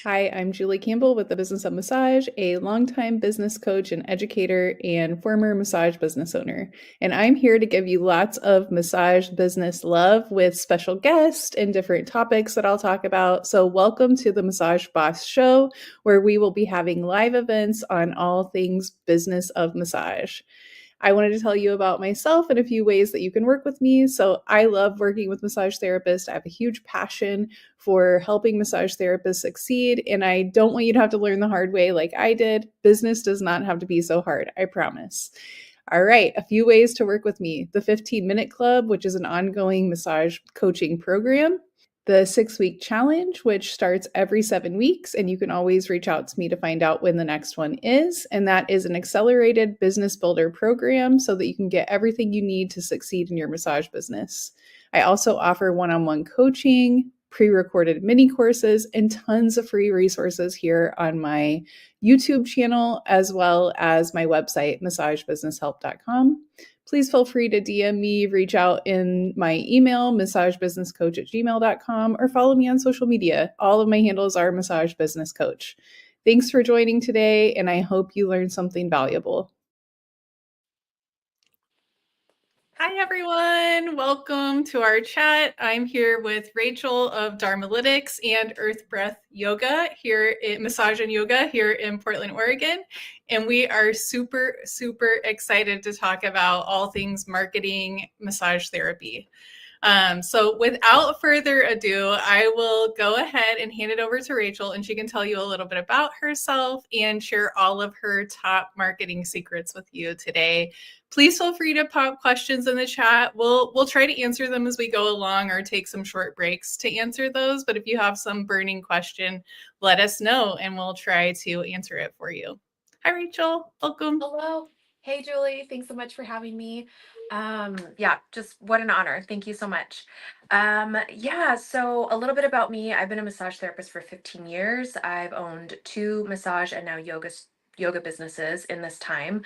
Hi, I'm Julie Campbell with the Business of Massage, a longtime business coach and educator and former massage business owner. And I'm here to give you lots of massage business love with special guests and different topics that I'll talk about. So, welcome to the Massage Boss Show, where we will be having live events on all things business of massage. I wanted to tell you about myself and a few ways that you can work with me. So, I love working with massage therapists. I have a huge passion for helping massage therapists succeed, and I don't want you to have to learn the hard way like I did. Business does not have to be so hard, I promise. All right, a few ways to work with me: the 15-minute club, which is an ongoing massage coaching program; the 6-week challenge, which starts every 7 weeks, and you can always reach out to me to find out when the next one is. And that is an accelerated business builder program so that you can get everything you need to succeed in your massage business. I also offer one on one coaching, pre recorded mini courses, and tons of free resources here on my YouTube channel, as well as my website, massagebusinesshelp.com. Please feel free to DM me, reach out in my email, massagebusinesscoach@gmail.com, or follow me on social media. All of my handles are Massage Business Coach. Thanks for joining today, and I hope you learned something valuable. Hi, everyone. Welcome to our chat. I'm here with Rachel of Dharmalytics and Earth Breath Yoga here at Massage and Yoga here in Portland, Oregon. And we are super, super excited to talk about all things marketing massage therapy. So without further ado, I will go ahead and hand it over to Rachel, and she can tell you a little bit about herself and share all of her top marketing secrets with you today. Please feel free to pop questions in the chat. We'll try to answer them as we go along or take some short breaks to answer those. But if you have some burning question, let us know and we'll try to answer it for you. Hi, Rachel. Welcome. Hello. Hey, Julie. Thanks so much for having me. Yeah, just what an honor. Thank you so much. Yeah, so a little bit about me. I've been a massage therapist for 15 years. I've owned two massage and now yoga businesses in this time.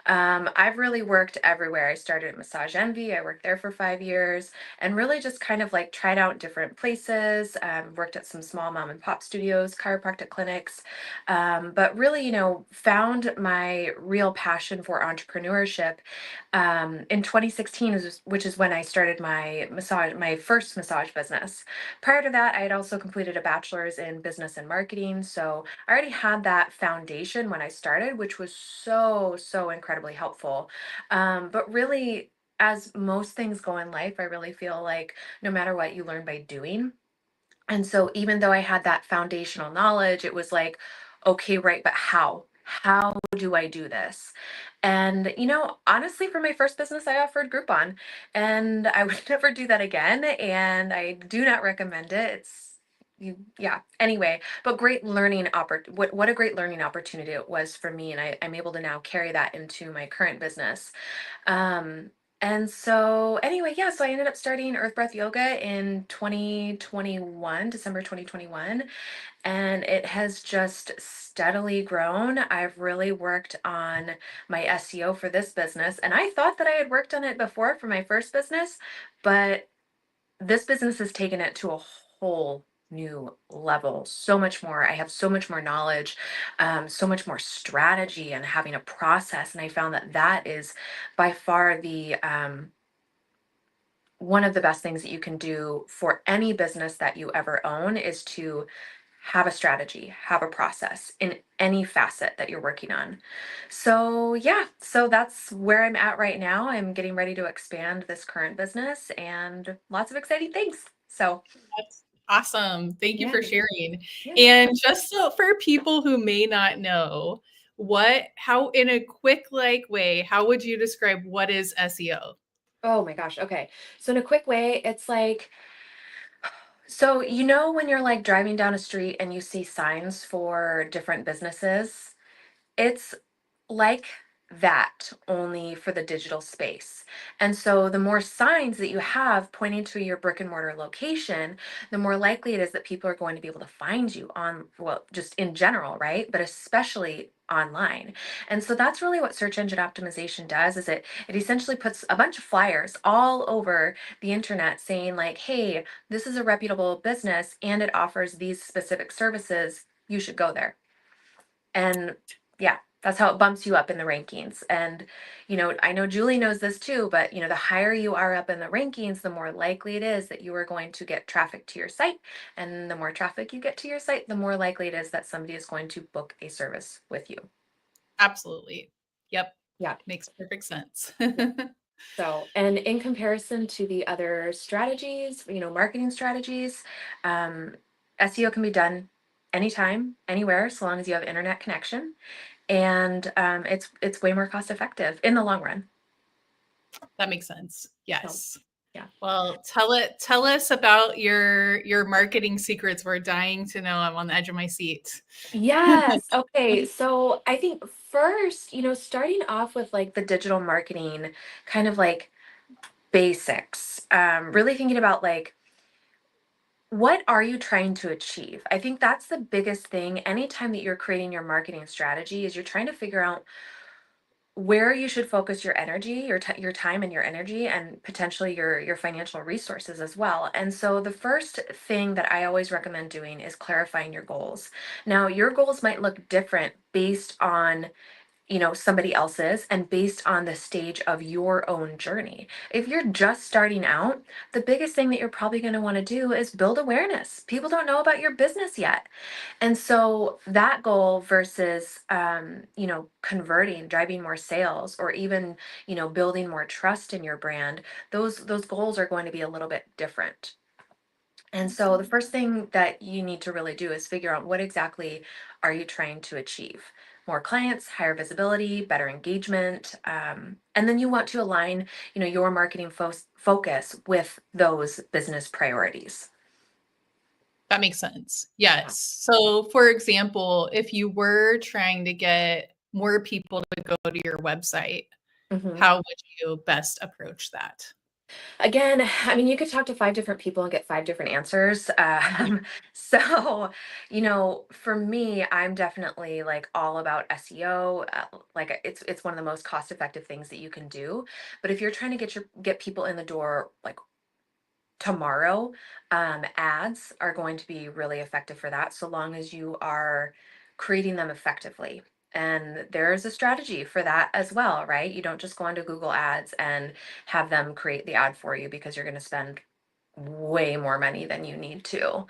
I've really worked everywhere. I started at Massage Envy. I worked there for 5 years and really just kind of like tried out different places. Worked at some small mom and pop studios, chiropractic clinics, but really, found my real passion for entrepreneurship in 2016, which is when I started my first massage business. Prior to that, I had also completed a bachelor's in business and marketing, so I already had that foundation when I started, which was so incredibly helpful. But really, as most things go in life, I really feel like no matter what, you learn by doing. And so even though I had that foundational knowledge, it was like, okay, right, but how? How do I do this? And, honestly, for my first business, I offered Groupon, and I would never do that again. And I do not recommend it. Yeah. Anyway, but what a great learning opportunity it was for me, and I'm able to now carry that into my current business. Um, and so anyway, yeah, so I ended up starting Earth Breath Yoga in 2021, December 2021, and it has just steadily grown. I've really worked on my SEO for this business, and I thought that I had worked on it before for my first business, but this business has taken it to a whole new level. So much more. I have so much more knowledge, so much more strategy and having a process. And I found that that is by far the one of the best things that you can do for any business that you ever own is to have a strategy, have a process in any facet that you're working on. So, yeah, so that's where I'm at right now. I'm getting ready to expand this current business and lots of exciting things. So, That's awesome. Thank you yeah, for sharing. yeah, no And problem. just so for people who may not know, how in a quick like way, how would you describe what is SEO? Oh my gosh. Okay. So, in a quick way, it's like, so when you're like driving down a street and you see signs for different businesses, it's like that only for the digital space. And so the more signs that you have pointing to your brick and mortar location, the more likely it is that people are going to be able to find you on, well, just in general, right? But especially online. And so that's really what search engine optimization does is it essentially puts a bunch of flyers all over the internet saying like, hey, this is a reputable business and it offers these specific services. you should go there. And yeah, that's how it bumps you up in the rankings. And, I know Julie knows this too, but, the higher you are up in the rankings, the more likely it is that you are going to get traffic to your site. And the more traffic you get to your site, the more likely it is that somebody is going to book a service with you. Absolutely. Yep. Yeah. Makes perfect sense. So, and in comparison to the other strategies, marketing strategies, um, SEO can be done anytime, anywhere, so long as you have internet connection, and it's way more cost effective in the long run. That makes sense. So, Yes. yeah. Well, tell us about your marketing secrets. We're dying to know. I'm on the edge of my seat. Yes. Okay. So I think first, starting off with like the digital marketing kind of like basics, really thinking about like, what are you trying to achieve? I think that's the biggest thing. Anytime that you're creating your marketing strategy, is you're trying to figure out where you should focus your energy, your time and your energy, and potentially your financial resources as well. And so the first thing that I always recommend doing is clarifying your goals. Now, your goals might look different based on somebody else's and based on the stage of your own journey. If you're just starting out, the biggest thing that you're probably going to want to do is build awareness. People don't know about your business yet. And so that goal versus converting, driving more sales, or even, building more trust in your brand, those goals are going to be a little bit different. And so the first thing that you need to really do is figure out, what exactly are you trying to achieve? More clients, higher visibility, better engagement, and then you want to align, your marketing focus with those business priorities. That makes sense. Yeah. Yes. So, for example, if you were trying to get more people to go to your website, Mhm. how would you best approach that? Again, I mean, you could talk to five different people and get five different answers. Yeah. So, for me, I'm definitely like all about SEO. Like it's one of the most cost-effective things that you can do. But if you're trying to get people in the door like tomorrow, ads are going to be really effective for that, so long as you are creating them effectively. And there's a strategy for that as well, right? You don't just go onto Google Ads and have them create the ad for you, because you're going to spend way more money than you need to.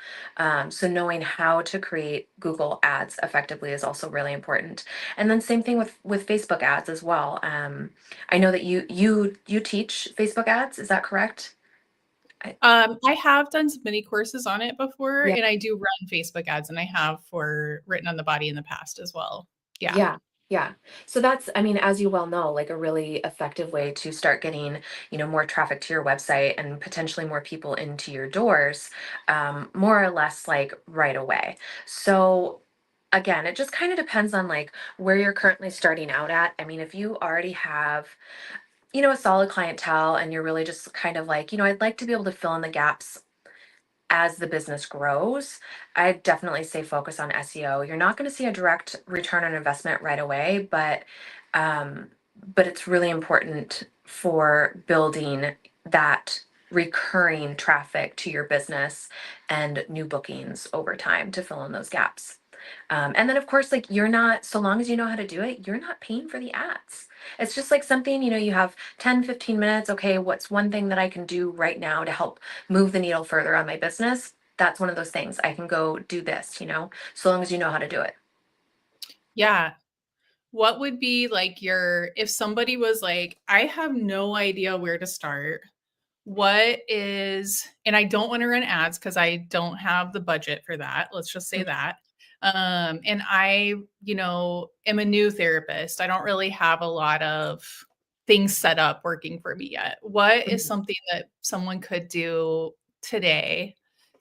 So knowing how to create Google Ads effectively is also really important. And then same thing with Facebook ads as well. I know that you teach Facebook ads. Is that correct? I, I have done some mini courses on it before, yeah. and I do run Facebook ads, and I have for Written on the Body in the past as well. Yeah. Yeah, yeah. So that's, I mean, as you well know, like a really effective way to start getting, more traffic to your website and potentially more people into your doors, more or less like right away. So again, it just kind of depends on like where you're currently starting out at. I mean, if you already have, a solid clientele, and you're really just kind of like, I'd like to be able to fill in the gaps as the business grows, I definitely say focus on SEO. You're not going to see a direct return on investment right away, um, but it's really important for building that recurring traffic to your business and new bookings over time to fill in those gaps. And then, of course, like you're not, so long as you know how to do it, you're not paying for the ads. It's just like something, you have 10, 15 minutes. Okay, what's one thing that I can do right now to help move the needle further on my business? That's one of those things. I can go do this, so long as you know how to do it. Yeah. What would be like if somebody was like, I have no idea where to start. What is, and I don't want to run ads because I don't have the budget for that. Let's just say that. And I, am a new therapist. I don't really have a lot of things set up working for me yet. What is Mhm. something that someone could do today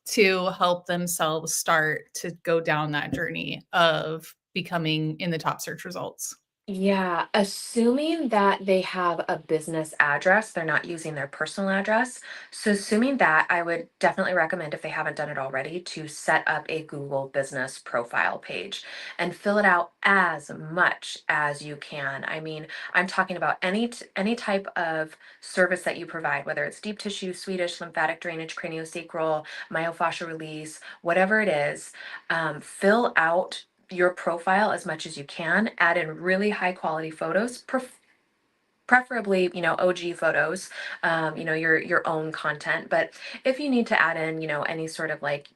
to help themselves start to go down that journey of becoming in the top search results? Yeah, assuming that they have a business address, they're not using their personal address. So, assuming that, I would definitely recommend, if they haven't done it already, to set up a Google business profile page and fill it out as much as you can. I mean, I'm talking about any type of service that you provide, whether it's deep tissue, Swedish, lymphatic drainage, craniosacral, myofascial release, whatever it is. Fill out your profile as much as you can. Add in really high quality photos, preferably, OG photos, your own content. But if you need to add in, any sort of like,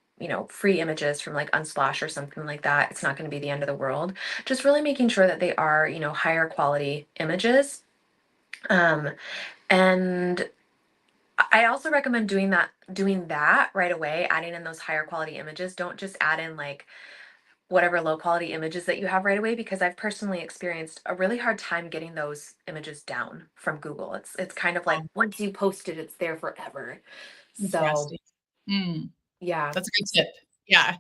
free images from like Unsplash or something like that, it's not going to be the end of the world. Just really making sure that they are, higher quality images. Um, and I also recommend doing that right away, adding in those higher quality images. Don't just add in like whatever low quality images that you have right away, because I've personally experienced a really hard time getting those images down from Google. It's kind of like Oh, once you post it, it's there forever. So interesting. Mm, yeah. that's a good tip. Yeah.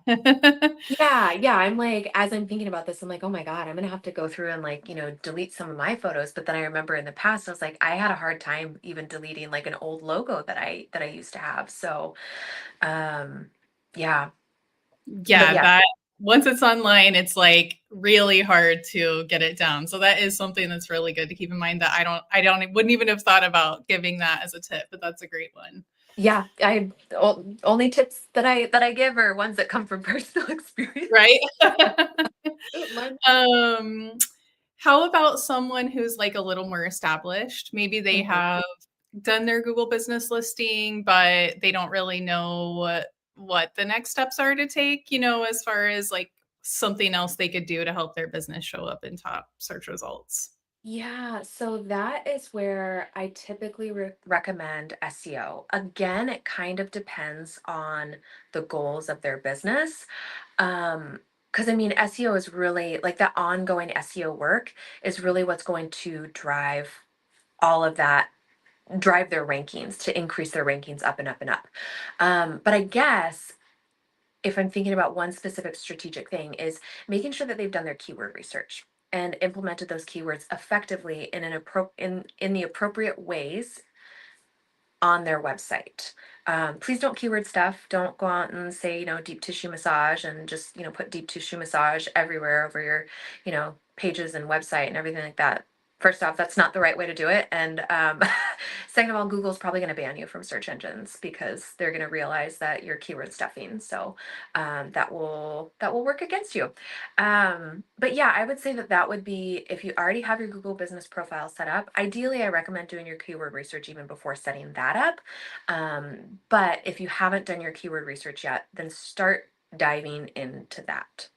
Yeah, I'm like, as I'm thinking about this, I'm like, oh my God, I'm gonna have to go through and like, delete some of my photos. But then I remember in the past, I was like, I had a hard time even deleting like an old logo that I used to have. So um yeah. But Yeah, yeah, that once it's online, it's like really hard to get it down. So that is something that's really good to keep in mind that I wouldn't even have thought about giving that as a tip, but that's a great one. yeah, only tips that I give are ones that come from personal experience. Right? Learn. um how about someone who's like a little more established? Maybe they Mhm. have done their Google business listing, but they don't really know what the next steps are to take, as far as like something else they could do to help their business show up in top search results. Yeah, so that is where I typically recommend SEO. Again, it kind of depends on the goals of their business. Because I mean, SEO is really like the ongoing SEO work is really what's going to drive all of that, drive their rankings, to increase their rankings up and up and up. But I guess if I'm thinking about one specific strategic thing, is making sure that they've done their keyword research and implemented those keywords effectively in the appropriate ways on their website. Please don't keyword stuff. Don't go out and say, deep tissue massage and just, put deep tissue massage everywhere over your, pages and website and everything like that. First off, that's not the right way to do it. And second of all, Google's probably going to ban you from search engines because they're going to realize that you're keyword stuffing. So that will work against you. But yeah, I would say that would be, if you already have your Google business profile set up. Ideally, I recommend doing your keyword research even before setting that up. But if you haven't done your keyword research yet, then start diving into that.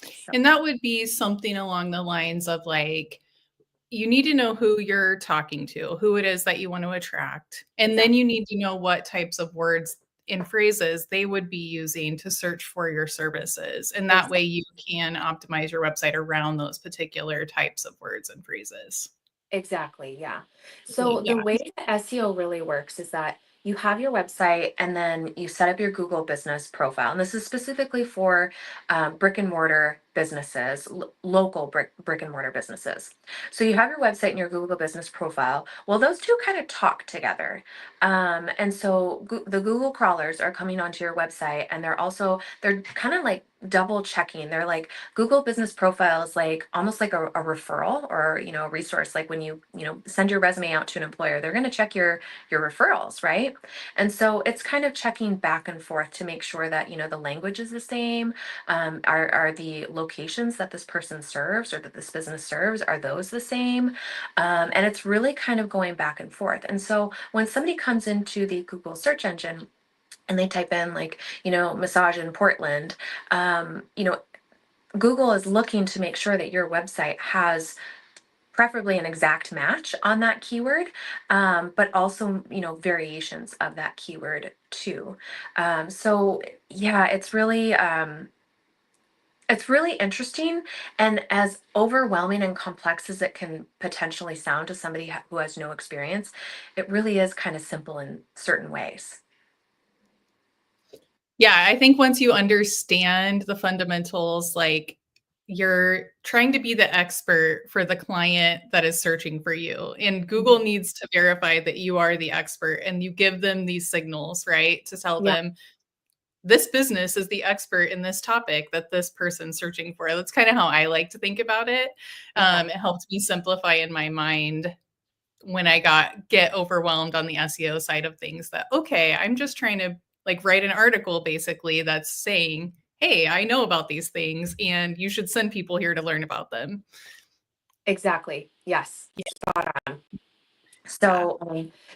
So And that would be something along the lines of like, you need to know who you're talking to, who it is that you want to attract. And then exactly, you need to know what types of words and phrases they would be using to search for your services. And that way exactly. you can optimize your website around those particular types of words and phrases. Exactly, yeah. So Yeah. the way that SEO really works is that you have your website and then you set up your Google business profile. And this is specifically for brick and mortar businesses, local brick and mortar businesses. So you have your website and your Google business profile. Well, those two kind of talk together. And so the Google crawlers are coming onto your website, and they're kind of like double checking. They're like, Google business profile is like almost like a referral, or a resource. Like when you send your resume out to an employer, they're going to check your referrals, right? And so it's kind of checking back and forth to make sure that the language is the same. Are the locations that this person serves or that this business serves, are those the same? And it's really kind of going back and forth. And so when somebody comes into the Google search engine and they type in like, massage in Portland, Google is looking to make sure that your website has preferably an exact match on that keyword, but also, variations of that keyword too. So yeah, it's really interesting, and as overwhelming and complex as it can potentially sound to somebody who has no experience, it really is kind of simple in certain ways. Yeah, I think once you understand the fundamentals, like you're trying to be the expert for the client that is searching for you. And Google Mhm. needs to verify that you are the expert, and you give them these signals, right? To tell Yeah, them this business is the expert in this topic that this person's searching for. That's kind of how I like to think about it. yeah, It helps me simplify in my mind when I get overwhelmed on the SEO side of things, that okay, I'm just trying to like write an article basically that's saying, "Hey, I know about these things and you should send people here to learn about them." exactly. Yes. Spot on. Yeah.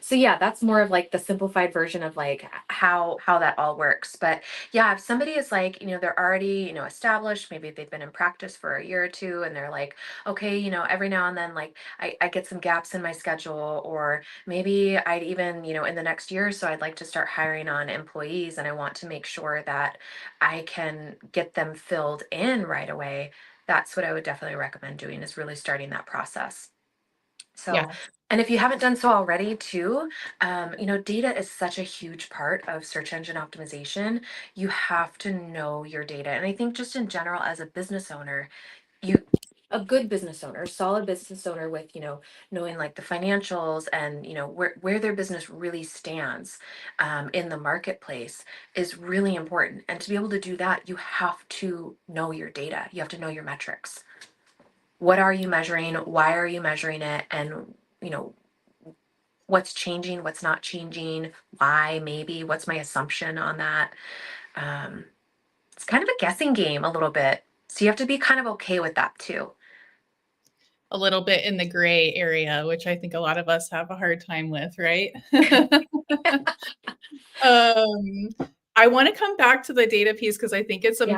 So yeah, that's more of like the simplified version of like how that all works. But yeah, if somebody is like, they're already, established, maybe they've been in practice for a year or two, and they're like, okay, every now and then, like I get some gaps in my schedule, or maybe I'd even, in the next year or so, I'd like to start hiring on employees, and I want to make sure that I can get them filled in right away. That's what I would definitely recommend doing, is really starting that process. So, Yes. and if you haven't done so already too, data is such a huge part of search engine optimization. You have to know your data. And I think just in general, as a business owner, you a good business owner, solid business owner with, knowing like the financials and, where their business really stands in the marketplace is really important. And to be able to do that, you have to know your data. You have to know your metrics. What are you measuring? Why are you measuring it? And, you know, what's changing, what's not changing, why, maybe, what's my assumption on that? Um, it's kind of a guessing game a little bit. So you have to be kind of okay with that too. A little bit in the gray area, which I think a lot of us have a hard time with, right? Um, I want to come back to the data piece because I think it's Yeah.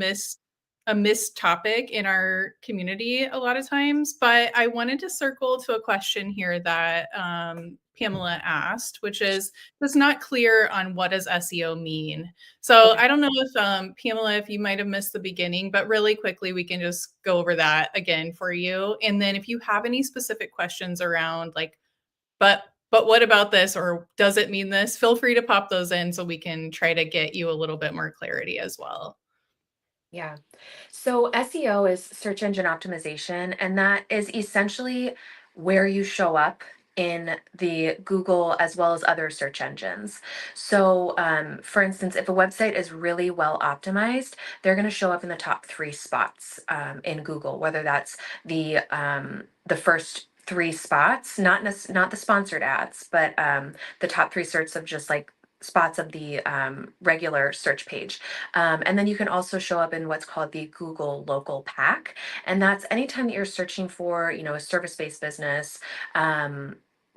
a missed topic in our community a lot of times. But I wanted to circle to a question here that Pamela asked, which is just not clear on what does SEO mean. So Okay. I don't know if Pamela, if you might have missed the beginning, but really quickly we can just go over that again for you. And then if you have any specific questions around like but what about this, or does it mean this? Feel free to pop those in so we can try to get you a little bit more clarity as well. Yeah. So SEO is search engine optimization, and that is essentially where you show up in the Google as well as other search engines. So, for instance, if a website is really well optimized, they're going to show up in the top three spots in Google, whether that's the first three spots, not the sponsored ads, but the top three searches of just like spots of the regular search page. And then you can also show up in what's called the Google Local Pack. And that's anytime that you're searching for, a service-based business,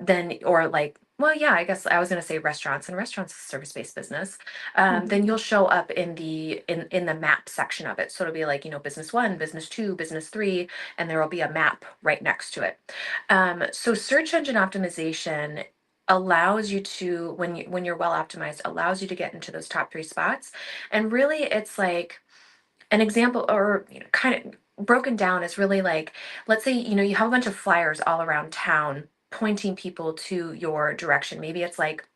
then, or like, well, yeah, I guess I was going to say restaurants, and restaurants is a service-based business. Then you'll show up in the map section of it. So it'll be like, business one, business two, business three, and there will be a map right next to it. So search engine optimization allows you to, when you're well optimized, allows you to get into those top three spots. And really it's like an example, or kind of broken down, is really like, let's say, you have a bunch of flyers all around town pointing people to your direction. Maybe it's like,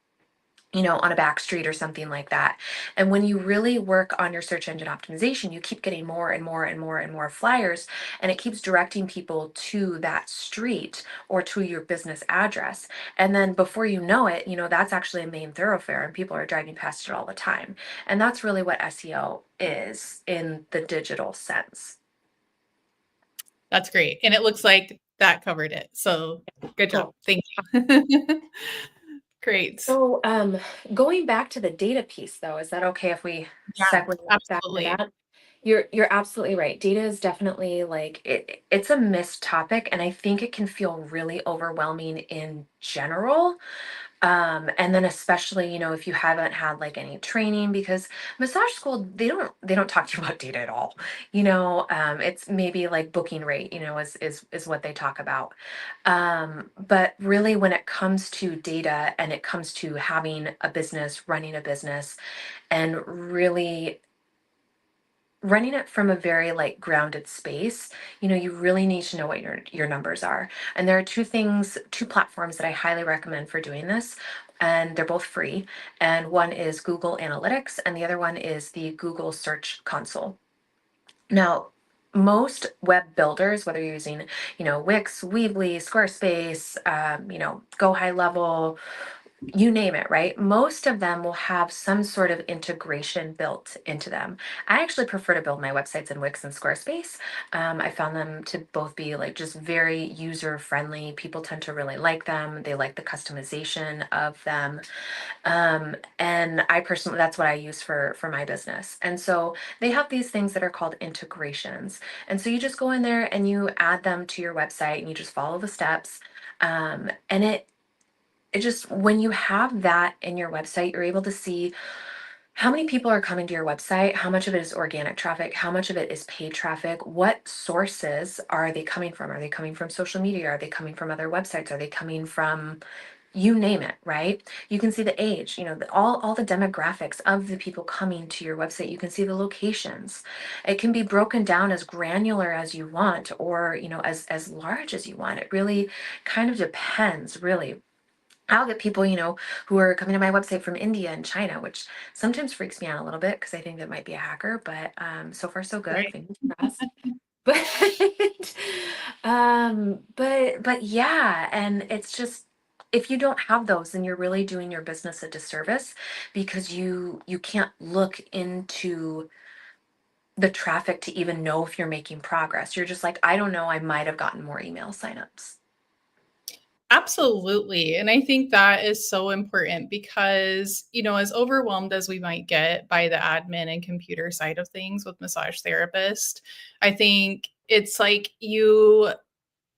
on a back street or something like that. And when you really work on your search engine optimization, you keep getting more and more and more and more flyers, and it keeps directing people to that street or to your business address. And then before you know it, that's actually a main thoroughfare and people are driving past it all the time. And that's really what SEO is in the digital sense. That's great. And it looks like that covered it. So good job. Cool. Thank you. Great. So, going back to the data piece, though, is that okay if we Yeah, segue back into absolutely. that? You're absolutely right. Data is definitely like it's a missed topic, and I think it can feel really overwhelming in general. And then especially, if you haven't had like any training, because massage school, they don't talk to you about data at all. It's maybe like booking rate, is what they talk about. But really when it comes to data and it comes to having a business, running a business, and really running it from a very like grounded space, you really need to know what your numbers are. And there are two platforms that I highly recommend for doing this, and they're both free. And one is Google Analytics and the other one is the Google Search Console. Now, most web builders, whether you're using, Wix, Weebly, Squarespace, Go High Level, you name it, right? Most of them will have some sort of integration built into them. I actually prefer to build my websites in Wix and Squarespace. I found them to both be like just very user friendly. People tend to really like them. They like the customization of them. And I personally, that's what I use for my business. And so they have these things that are called integrations. And so you just go in there and you add them to your website and you just follow the steps. And it just, when you have that in your website, you're able to see how many people are coming to your website, how much of it is organic traffic, how much of it is paid traffic, what sources are they coming from? Are they coming from social media? Are they coming from other websites? Are they coming from, you name it, right? You can see the age, all the demographics of the people coming to your website. You can see the locations. It can be broken down as granular as you want, or as large as you want. It really kind of depends, really. I'll get people, who are coming to my website from India and China, which sometimes freaks me out a little bit because I think that might be a hacker, but so far so good. Right. Fingers crossed. But but yeah, and it's just, if you don't have those, then you're really doing your business a disservice, because you can't look into the traffic to even know if you're making progress. You're just like, I don't know, I might have gotten more email signups. Absolutely. And I think that is so important because, as overwhelmed as we might get by the admin and computer side of things with massage therapist, I think it's like you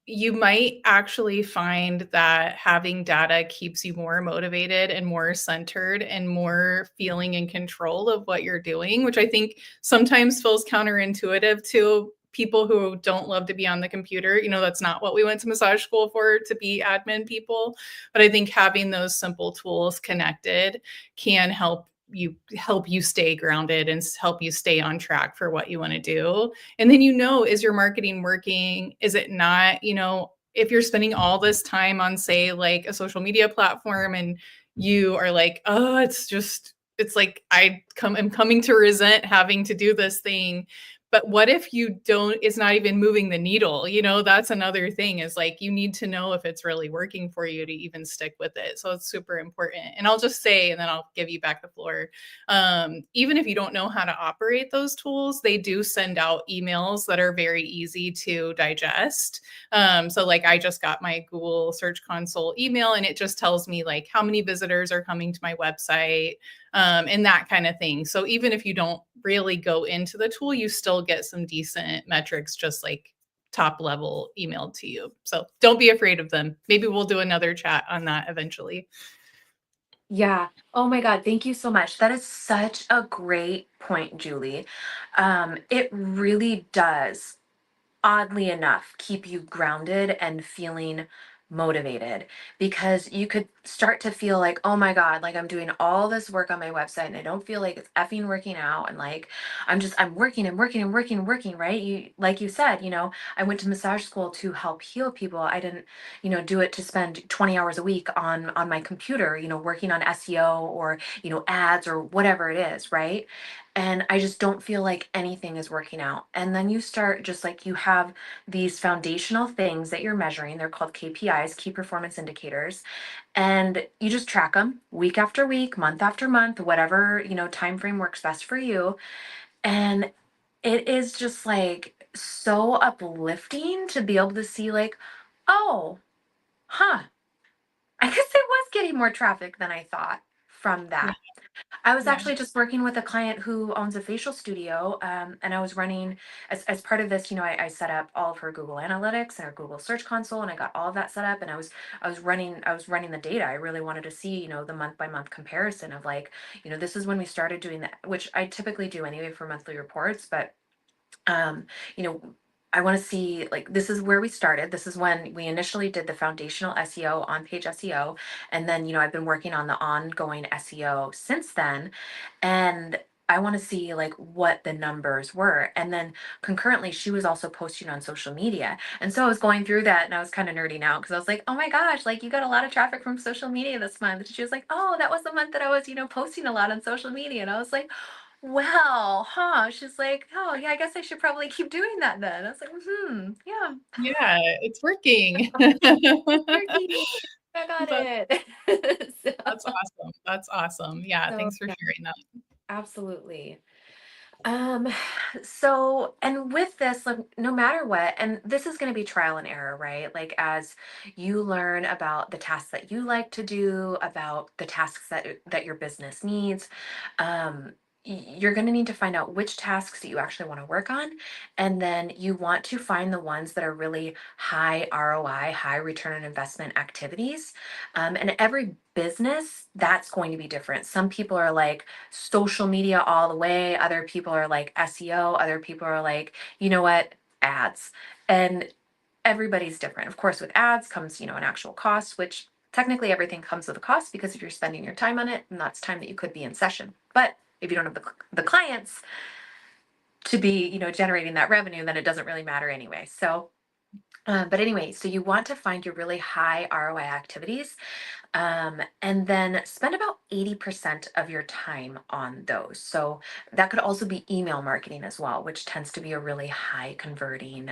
might actually find that having data keeps you more motivated and more centered and more feeling in control of what you're doing, which I think sometimes feels counterintuitive to people who don't love to be on the computer. That's not what we went to massage school for, to be admin people. But I think having those simple tools connected can help you stay grounded and help you stay on track for what you want to do. And then, is your marketing working? Is it not? If you're spending all this time on, say, like a social media platform and you are like, oh, it's like I'm coming to resent having to do this thing. But what if it's not even moving the needle? That's another thing, is like, you need to know if it's really working for you to even stick with it. So it's super important. And I'll just say, and then I'll give you back the floor. Even if you don't know how to operate those tools, they do send out emails that are very easy to digest. So like, I just got my Google Search Console email, and it just tells me like how many visitors are coming to my website, and that kind of thing. So even if you don't really go into the tool, you still get some decent metrics, just like top level emailed to you. So don't be afraid of them. Maybe we'll do another chat on that eventually. Yeah. Oh my God. Thank you so much. That is such a great point, Julie. It really does, oddly enough, keep you grounded and feeling motivated, because you could start to feel like, oh my God, like I'm doing all this work on my website and I don't feel like it's effing working out. And like, I'm working and working and working and working, right? Like you said, I went to massage school to help heal people. I didn't, do it to spend 20 hours a week on my computer, working on SEO or, ads or whatever it is, right? And I just don't feel like anything is working out. And then you start, just like, you have these foundational things that you're measuring. They're called KPIs, key performance indicators, and you just track them week after week, month after month, whatever, time frame works best for you. And it is just like so uplifting to be able to see, like, oh, huh, I guess I was getting more traffic than I thought from Yeah. that. I was Yeah. actually just working with a client who owns a facial studio, and I was running, as part of this. I set up all of her Google Analytics and her Google Search Console, and I got all of that set up. And I was running the data. I really wanted to see, the month by month comparison of, like, this is when we started doing that, which I typically do anyway for monthly reports. But um, you know, I want to see, like, this is where we started. This is when we initially did the foundational SEO, on page SEO. And then, I've been working on the ongoing SEO since then. And I want to see, like, what the numbers were. And then concurrently, she was also posting on social media. And so I was going through that and I was kind of nerding out, because I was like, oh my gosh, like, you got a lot of traffic from social media this month. And she was like, oh, that was the month that I was, posting a lot on social media. And I was like, well, huh? She's like, oh, yeah, I guess I should probably keep doing that then. I was like, yeah, Yeah, it's working. it's working. I got That it. that's awesome. That's awesome. Yeah, So, thanks for yeah, sharing that. absolutely. Um, so, and with this, like, no matter what, and this is going to be trial and error, right? Like, as you learn about the tasks that you like to do, about the tasks that your business needs, um, you're going to need to find out which tasks that you actually want to work on, and then you want to find the ones that are really high ROI, high return on investment activities. And every business, that's going to be different. Some people are like social media all the way. Other people are like SEO. Other people are like, you know what, ads. And everybody's different. Of course, with ads comes, an actual cost, which technically everything comes with a cost because if you're spending your time on it, and that's time that you could be in session. But if you don't have the clients to be, generating that revenue, then it doesn't really matter anyway. So, but anyway, so you want to find your really high ROI activities, and then spend about 80% of your time on those. So that could also be email marketing as well, which tends to be a really high converting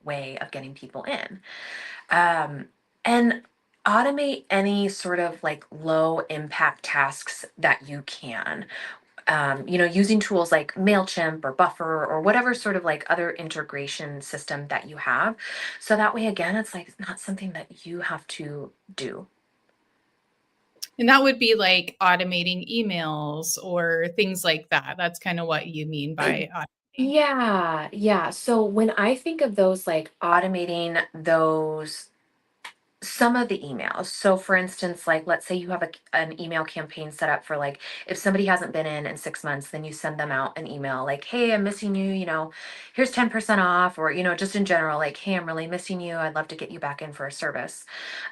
way of getting people in. And automate any sort of like low impact tasks that you can. Using tools like MailChimp or Buffer or whatever sort of like other integration system that you have. So that way, again, it's like not something that you have to do. And that would be like automating emails or things like that. That's kind of what you mean by automating. Yeah, yeah. So when I think of those, like automating those, some of the emails. So for instance, like let's say you have an email campaign set up for like if somebody hasn't been in 6 months, then you send them out an email like, hey, I'm missing you, here's 10% off, or, just in general, like, hey, I'm really missing you. I'd love to get you back in for a service.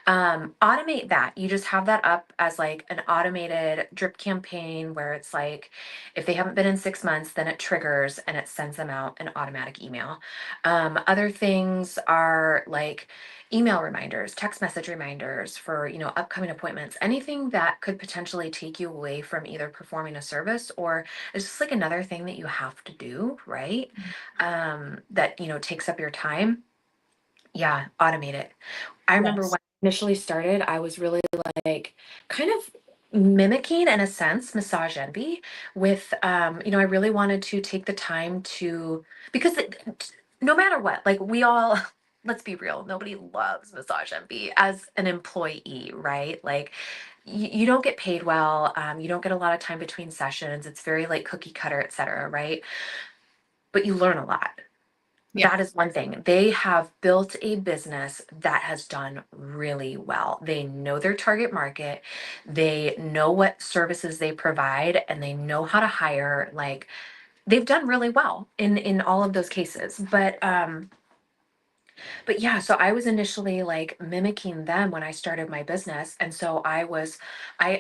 Automate that. You just have that up as like an automated drip campaign where it's like if they haven't been in 6 months, then it triggers and it sends them out an automatic email. Other things are like email reminders, text message reminders for, upcoming appointments, anything that could potentially take you away from either performing a service or it's just like another thing that you have to do, right? That, takes up your time. Yeah, automate it. I remember Yes. when I initially started, I was really like kind of mimicking in a sense massage envy with I really wanted to take the time to because no matter what, like we all let's be real, nobody loves massage envy as an employee, right? Like you don't get paid well, you don't get a lot of time between sessions. It's very like cookie cutter, etc., right? But you learn a lot. Yeah. That is one thing. They have built a business that has done really well. They know their target market, they know what services they provide, and they know how to hire. Like they've done really well in all of those cases. But yeah, so I was initially like mimicking them when I started my business. And so I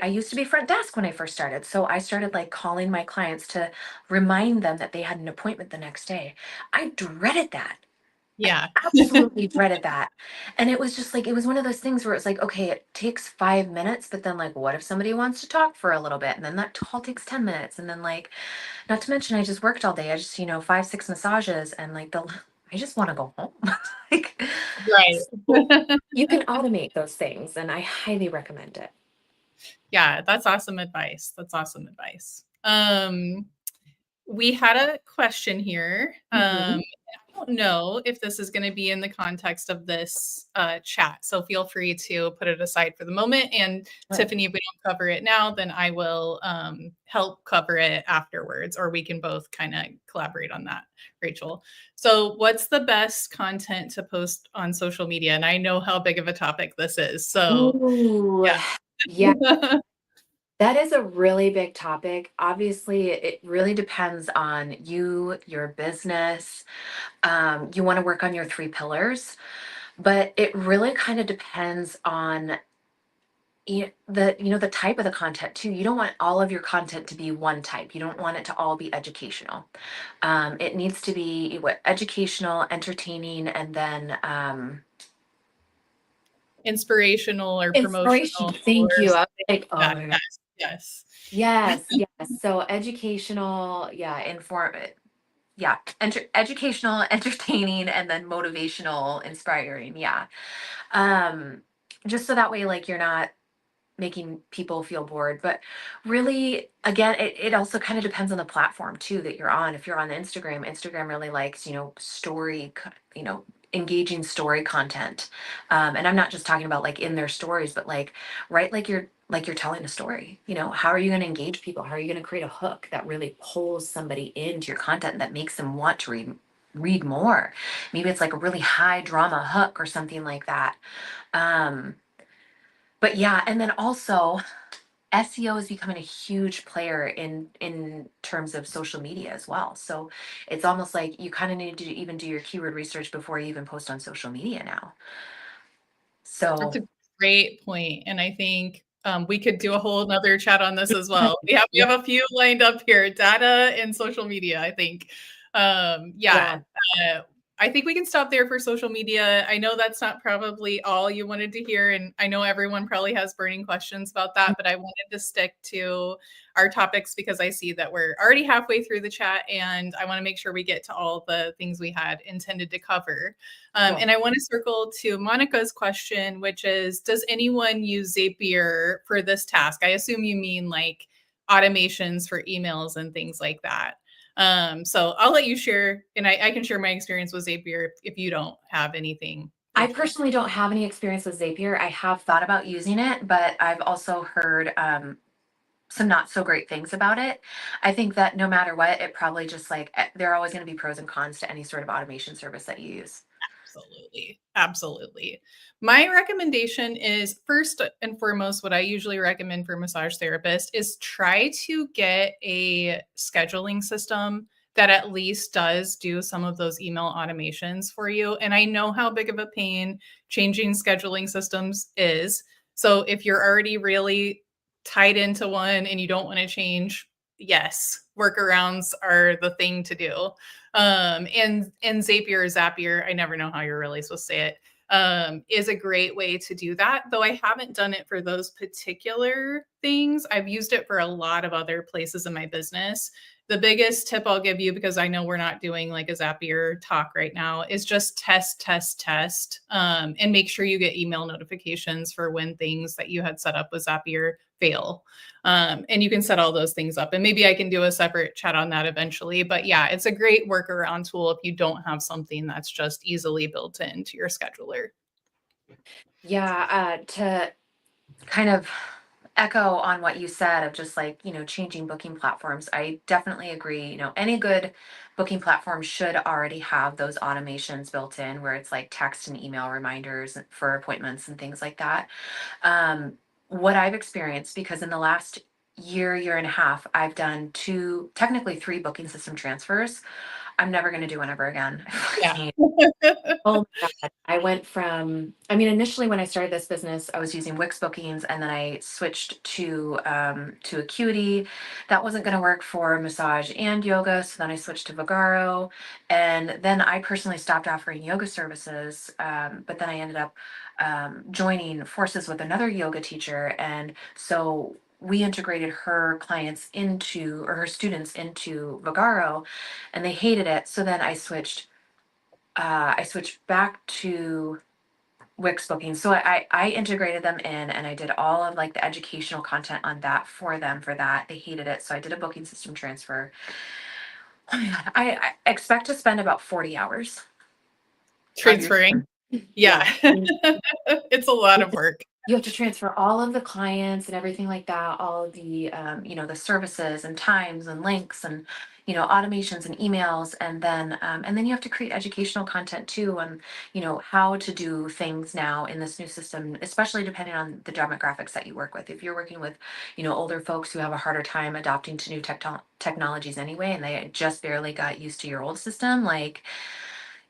used to be front desk when I first started. So I started like calling my clients to remind them that they had an appointment the next day. I dreaded that. I Yeah. absolutely dreaded that. And it was just like, it was one of those things where it's like, okay, it takes 5 minutes, but then like, what if somebody wants to talk for a little bit? And then that call takes 10 minutes. And then like, not to mention, I just worked all day. I just, 5, 6 massages and like I just want to go home. Like, so Right. you can automate those things and I highly recommend it. Yeah, that's awesome advice. That's awesome advice. We had a question here. Mhm. I don't know if this is going to be in the context of this chat, so feel free to put it aside for the moment. And Sure. Tiffany, if we don't cover it now, then I will help cover it afterwards, or we can both kind of collaborate on that, Rachel. So, what's the best content to post on social media? And I know how big of a topic this is. So, Ooh, yeah. yeah. That is a really big topic. Obviously, it really depends on you, your business. You want to work on your 3 pillars, but it really kind of depends on the type of the content too. You don't want all of your content to be one type. You don't want it to all be educational. It needs to be what educational, entertaining, and then Inspirational or inspiration. promotional Thank or you. I was something like, like oh that. my god. Yes. Yes. Yes, yes. So educational, educational, entertaining, and then motivational, inspiring. Yeah. Um, just so that way, like, you're not making people feel bored. But really, again, it also kind of depends on the platform too that you're on. If you're on Instagram really likes, engaging story content. And I'm not just talking about like in their stories, but like, right, like you're telling a story. How are you going to engage people? How are you going to create a hook that really pulls somebody into your content that makes them want to read more? Maybe it's like a really high drama hook or something like that. Um, but yeah, and then also SEO is becoming a huge player in terms of social media as well. So it's almost like you kind of need to even do your keyword research before you even post on social media now. That's So a great point. And I think we could do a whole nother chat on this as well. We have a few lined up here, data and social media, I think. Yeah. yeah, I think we can stop there for social media. I know that's not probably all you wanted to hear, and I know everyone probably has burning questions about that, but I wanted to stick to our topics because I see that we're already halfway through the chat, and I want to make sure we get to all the things we had intended to cover. cool. And I want to circle to Monica's question, which is, does anyone use Zapier for this task? I assume you mean like automations for emails and things like that. So I'll let you share, and I can share my experience with Zapier if you don't have anything. I personally don't have any experience with Zapier. I have thought about using it, but I've also heard some not so great things about it. I think that no matter what, it probably just like there are always going to be pros and cons to any sort of automation service that you use. Absolutely. Absolutely. My recommendation is first and foremost, what I usually recommend for massage therapists is try to get a scheduling system that at least does do some of those email automations for you. And I know how big of a pain changing scheduling systems is. So if you're already really tied into one and you don't want to change, yes, workarounds are the thing to do. And Zapier, I never know how you're really supposed to say it, is a great way to do that. Though I haven't done it for those particular things, I've used it for a lot of other places in my business. The biggest tip I'll give you, because I know we're not doing like a Zapier talk right now, is just test, and make sure you get email notifications for when things that you had set up with Zapier fail. And you can set all those things up. And maybe I can do a separate chat on that eventually. But yeah, it's a great workaround tool if you don't have something that's just easily built into your scheduler. Yeah, to kind of echo on what you said of just like, changing booking platforms. I definitely agree. Any good booking platform should already have those automations built in where it's like text and email reminders for appointments and things like that. What I've experienced, because in the last year and a half, I've done technically three booking system transfers. I'm never going to do one ever again. Yeah. Oh my God. Initially when I started this business, I was using Wix bookings and then I switched to Acuity. That wasn't going to work for massage and yoga. So then I switched to Vagaro. And then I personally stopped offering yoga services. But then I ended up joining forces with another yoga teacher. And so we integrated her her students into Vagaro and they hated it. So then I switched back to Wix booking. So I integrated them in and I did all of like the educational content on that for them for that. They hated it. So I did a booking system transfer. Oh my God. I expect to spend about 40 hours of your Transferring. yeah. Yeah. It's a lot of work. You have to transfer all of the clients and everything like that, all of the, the services and times and links and, automations and emails. And then you have to create educational content too on, how to do things now in this new system, especially depending on the demographics that you work with. If you're working with, older folks who have a harder time adopting to new technologies anyway, and they just barely got used to your old system, like,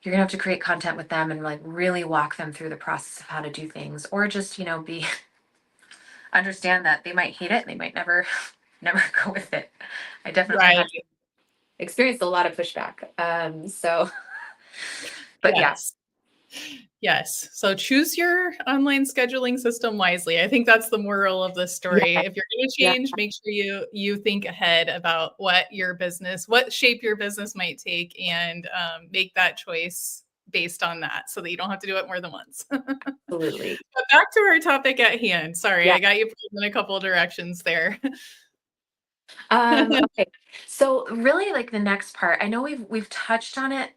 you're gonna have to create content with them and like really walk them through the process of how to do things, or just be understand that they might hate it and they might never never go with it. I definitely Right. had experienced a lot of pushback. So but yeah. Yes. Yes. So choose your online scheduling system wisely. I think that's the moral of the story. Yeah, If you're going to yeah, change, make sure you think ahead about what shape your business might take, and make that choice based on that, so that you don't have to do it more than once. But absolutely. back to our topic at hand. Sorry, Yeah. I got you pulled in a couple directions there. Okay. So really like the next part, I know we've touched on it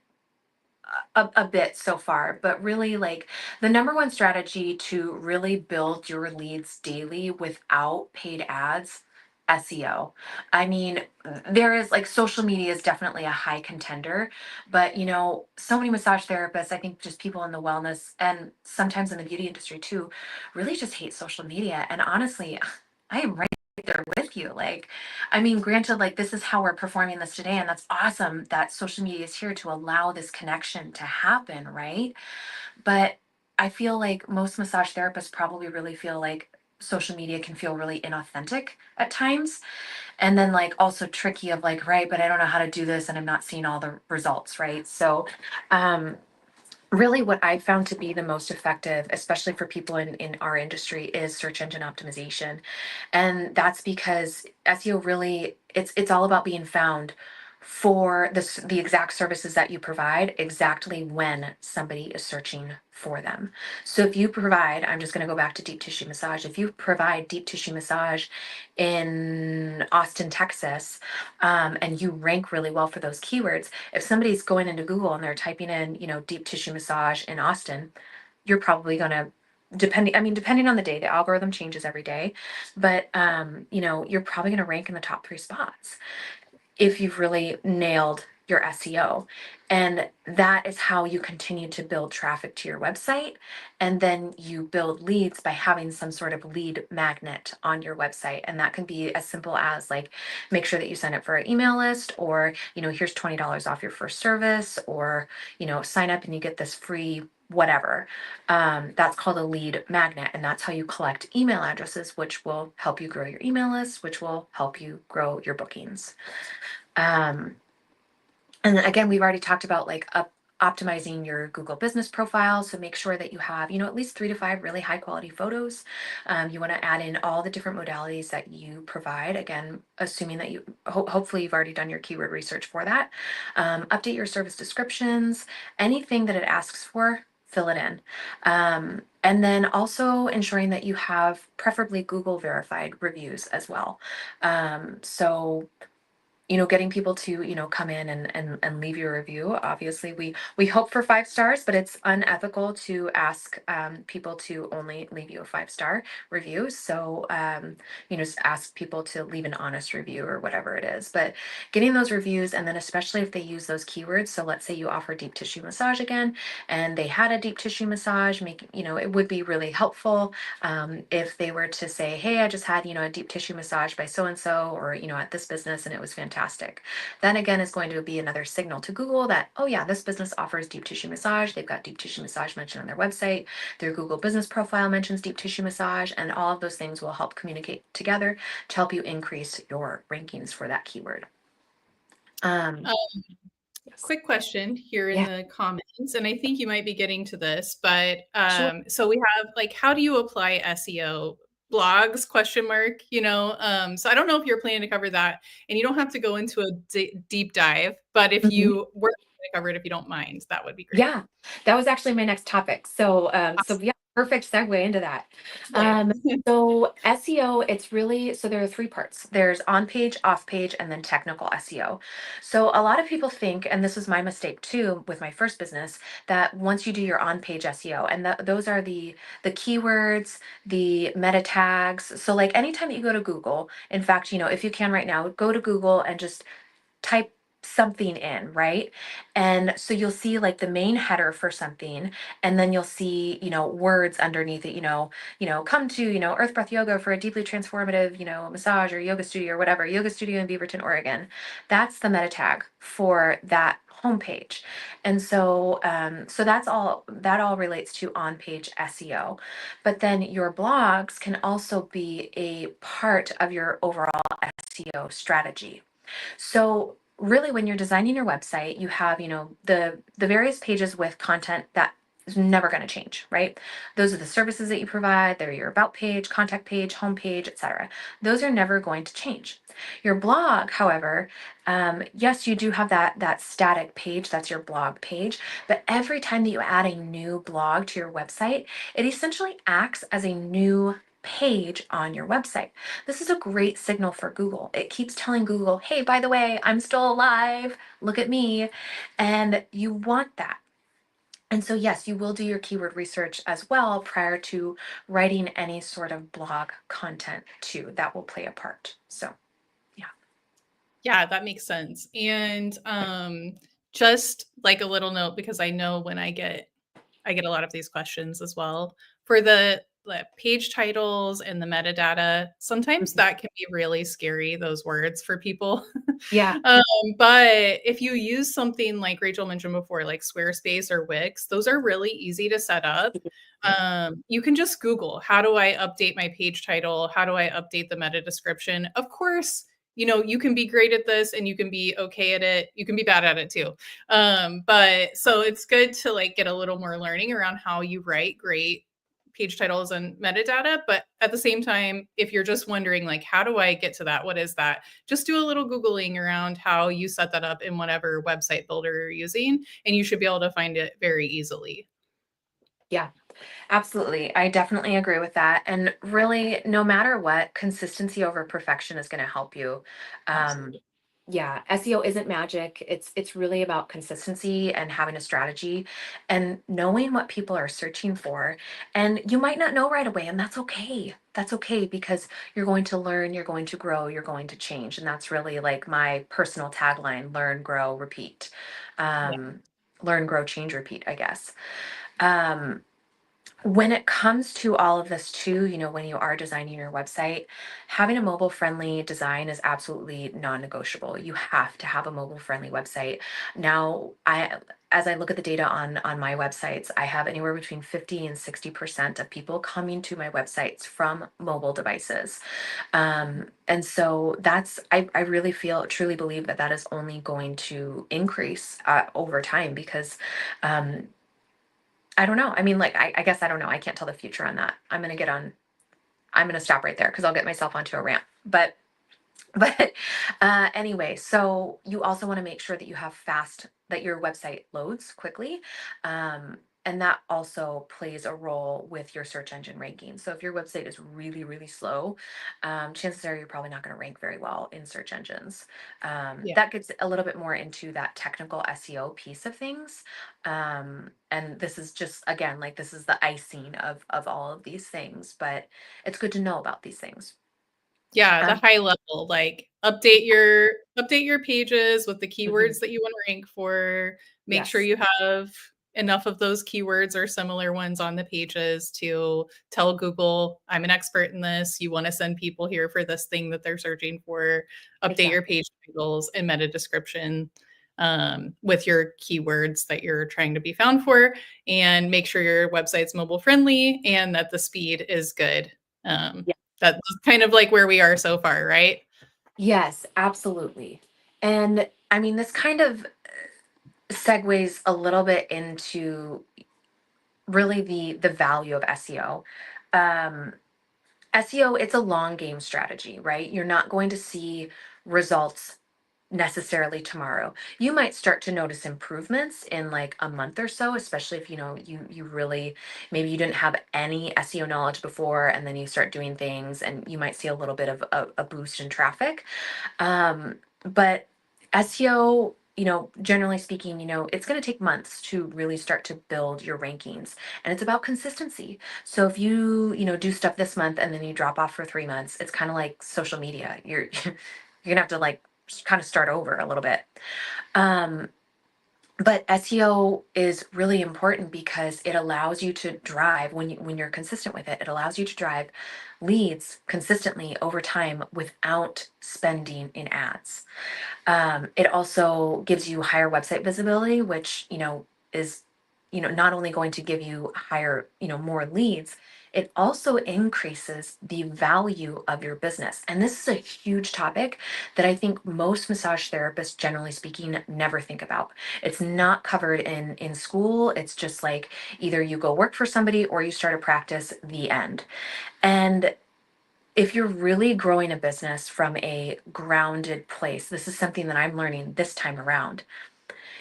a bit so far, but really like the number one strategy to really build your leads daily without paid ads, SEO. I mean, there is like social media is definitely a high contender, but so many massage therapists, I think just people in the wellness and sometimes in the beauty industry too, really just hate social media. And honestly, I am right there with you. Like, I mean, granted, like this is how we're performing this today, and that's awesome that social media is here to allow this connection to happen, right? But I feel like most massage therapists probably really feel like social media can feel really inauthentic at times. And then like also tricky of like, right, but I don't know how to do this and I'm not seeing all the results, right? So um really what I found to be the most effective, especially for people in our industry, is search engine optimization. And that's because SEO really it's all about being found for the exact services that you provide exactly when somebody is searching for them. So if you provide, I'm just going to go back to deep tissue massage. If you provide deep tissue massage in Austin, Texas, and you rank really well for those keywords, if somebody's going into Google and they're typing in, deep tissue massage in Austin, you're probably going to depending on the day, the algorithm changes every day, but you're probably going to rank in the top 3 spots if you've really nailed your SEO. And that is how you continue to build traffic to your website. And then you build leads by having some sort of lead magnet on your website. And that can be as simple as like, make sure that you sign up for an email list, or, here's $20 off your first service, or, sign up and you get this free whatever. That's called a lead magnet. And that's how you collect email addresses, which will help you grow your email list, which will help you grow your bookings. Um, and again, we've already talked about like optimizing your Google business profile. So make sure that you have, at least 3 to 5 really high quality photos. You want to add in all the different modalities that you provide. Again, assuming that hopefully you've already done your keyword research for that. Update your service descriptions, anything that it asks for, fill it in. And then also ensuring that you have preferably Google verified reviews as well. So getting people to, come in and leave you a review. Obviously, we hope for 5 stars, but it's unethical to ask people to only leave you a 5-star review. So, just ask people to leave an honest review or whatever it is. But getting those reviews, and then especially if they use those keywords. So let's say you offer deep tissue massage again, and they had a deep tissue massage, it would be really helpful if they were to say, hey, I just had, a deep tissue massage by so-and-so, or, at this business, and it was fantastic. Then again is going to be another signal to Google that, oh yeah, this business offers deep tissue massage. They've got deep tissue massage mentioned on their website. Their Google business profile mentions deep tissue massage, and all of those things will help communicate together to help you increase your rankings for that keyword. Um, Yes. Quick question here in Yeah, the comments, and I think you might be getting to this, but sure. so we have like, how do you apply SEO? Blogs, question mark, so I don't know if you're planning to cover that, and you don't have to go into a deep dive, but if Mhm. you were to cover it, if you don't mind, that would be great. Yeah, that was actually my next topic. So yeah, perfect segue into that. Um, Awesome. so SEO, it's really, so there are 3 parts. There's on page, off page, and then technical SEO. So a lot of people think, and this was my mistake too with my first business, that once you do your on page SEO, and those are the keywords, the meta tags. So like anytime that you go to Google, in fact, if you can right now, go to Google and just type something in, right? And so you'll see like the main header for something, and then you'll see, words underneath it, come to, Earth Breath Yoga for a deeply transformative, massage or yoga studio or whatever, yoga studio in Beaverton, Oregon. That's the meta tag for that homepage. And so that all relates to on-page SEO. But then your blogs can also be a part of your overall SEO strategy. So really when you're designing your website, you have, the various pages with content that is never going to change, right? Those are the services that you provide. They're your about page, contact page, homepage, etc. Those are never going to change. Your blog, however, yes, you do have that static page. That's your blog page. But every time that you add a new blog to your website, it essentially acts as a new page on your website. This is a great signal for Google. It keeps telling Google, hey, by the way, I'm still alive. Look at me. And you want that. And so, yes, you will do your keyword research as well prior to writing any sort of blog content too. That will play a part. So, yeah. Yeah, that makes sense. And just like a little note, because I know when I get a lot of these questions as well. For the page titles and the metadata, sometimes Mhm. that can be really scary, those words for people. Yeah. um, but if you use something like Rachel mentioned before, like Squarespace or Wix, those are really easy to set up. You can just Google, how do I update my page title? How do I update the meta description? Of course, you can be great at this and you can be okay at it. You can be bad at it too. But so it's good to like get a little more learning around how you write great page titles and metadata. But at the same time, if you're just wondering like, how do I get to that? What is that? Just do a little Googling around how you set that up in whatever website builder you're using, and you should be able to find it very easily. Yeah. Absolutely. I definitely agree with that. And really, no matter what, consistency over perfection is going to help you. Um, Absolutely. yeah, SEO isn't magic. It's really about consistency and having a strategy and knowing what people are searching for. And you might not know right away, and that's okay. That's okay because you're going to learn, you're going to grow, you're going to change. And that's really like my personal tagline: learn, grow, repeat. Yeah. Learn, grow, change, repeat, I guess. Um, when it comes to all of this too, when you are designing your website, having a mobile friendly design is absolutely non-negotiable. You have to have a mobile friendly website. Now, as I look at the data on my websites, I have anywhere between 50 and 60% of people coming to my websites from mobile devices. And so I really truly believe that is only going to increase over time because um, I don't know. I mean, like, I guess I don't know. I can't tell the future on that. I'm going to stop right there because I'll get myself onto a rant. But anyway, so you also want to make sure that that your website loads quickly. And that also plays a role with your search engine ranking. So if your website is really, really slow, chances are you're probably not going to rank very well in search engines. Yeah. That gets a little bit more into that technical SEO piece of things. And this is just, again, like this is the icing of all of these things, but it's good to know about these things. Yeah, the Um, high level, like update your pages with the mhm. keywords that you want to rank for. Make sure Yes. you have enough of those keywords or similar ones on the pages to tell Google, I'm an expert in this. You want to send people here for this thing that they're searching for. Update your Exactly. page titles and meta description with your keywords that you're trying to be found for, and make sure your website's mobile friendly and that the speed is good. Um, Yeah. that's kind of like where we are so far, right? Yes, absolutely. And I mean, this kind of segues a little bit into really the value of SEO. Um, SEO, it's a long game strategy, right? You're not going to see results necessarily tomorrow. You might start to notice improvements in like a month or so, especially if you really, maybe you didn't have any SEO knowledge before and then you start doing things and you might see a little bit of a boost in traffic. But SEO, generally speaking, it's going to take months to really start to build your rankings, and it's about consistency. So if do stuff this month and then you drop off for 3 months, it's kind of like social media. You're you're gonna have to like kind of start over a little bit. Um, but SEO is really important because it allows you to drive when you're consistent with it. It allows you to drive leads consistently over time without spending in ads. It also gives you higher website visibility, which is not only going to give you higher, more leads, it also increases the value of your business. And this is a huge topic that I think most massage therapists, generally speaking, never think about. It's not covered in school. It's just like either you go work for somebody or you start a practice, the end. And if you're really growing a business from a grounded place, this is something that I'm learning this time around.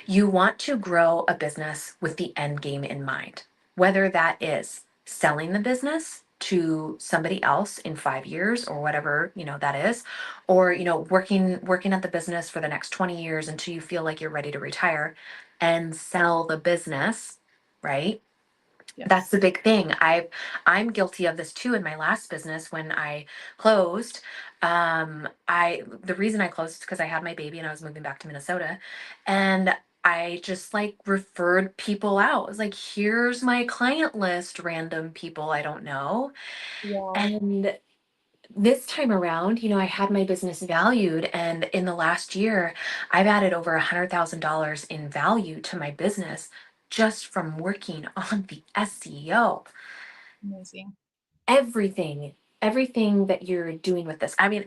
You want to grow a business with the end game in mind, whether that is selling the business to somebody else in 5 years or whatever, that is, or, working at the business for the next 20 years until you feel like you're ready to retire and sell the business, right? That's Yes. the big thing. I'm guilty of this too in my last business when I closed. I the reason I closed is because I had my baby and I was moving back to Minnesota, and I just like referred people out. It was like, here's my client list, random people I don't know. Yeah. And this time around, I had my business valued, and in the last year, I've added over $100,000 in value to my business just from working on the SEO. Amazing. Everything, everything that you're doing with this. I mean,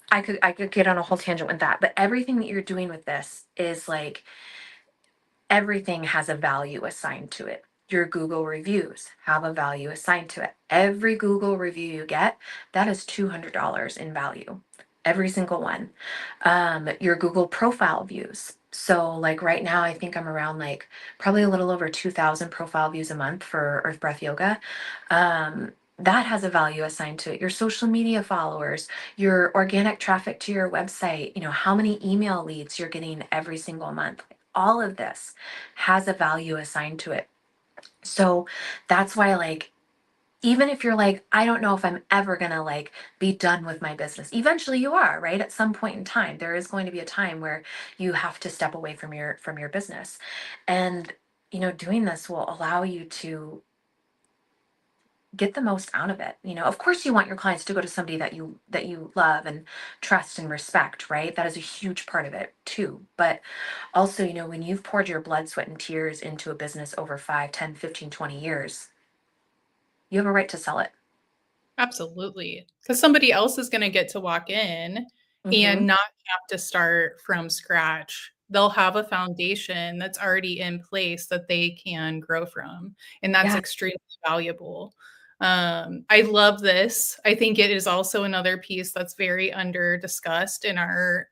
I could get on a whole tangent with that, but everything that you're doing with this is like everything has a value assigned to it. Your Google reviews have a value assigned to it. Every Google review you get, that is $200 in value. Every single one. Your Google profile views. So, like right now, I think I'm around like probably a little over 2,000 profile views a month for Earth Breath Yoga. That has a value assigned to it. Your social media followers, your organic traffic to your website, how many email leads you're getting every single month. All of this has a value assigned to it. So that's why, like, even if you're like, I don't know if I'm ever gonna like be done with my business. Eventually you are, right? At some point in time, there is going to be a time where you have to step away from your business. And doing this will allow you to get the most out of it. Of course you want your clients to go to somebody that you love and trust and respect, right? That is a huge part of it too. But also, when you've poured your blood, sweat, and tears into a business over 5, 10, 15, 20 years, you have a right to sell it. Absolutely. Because somebody else is going to get to walk in Mm-hmm. and not have to start from scratch. They'll have a foundation that's already in place that they can grow from. And that's Yeah. extremely valuable. I love this. I think it is also another piece that's very under discussed in our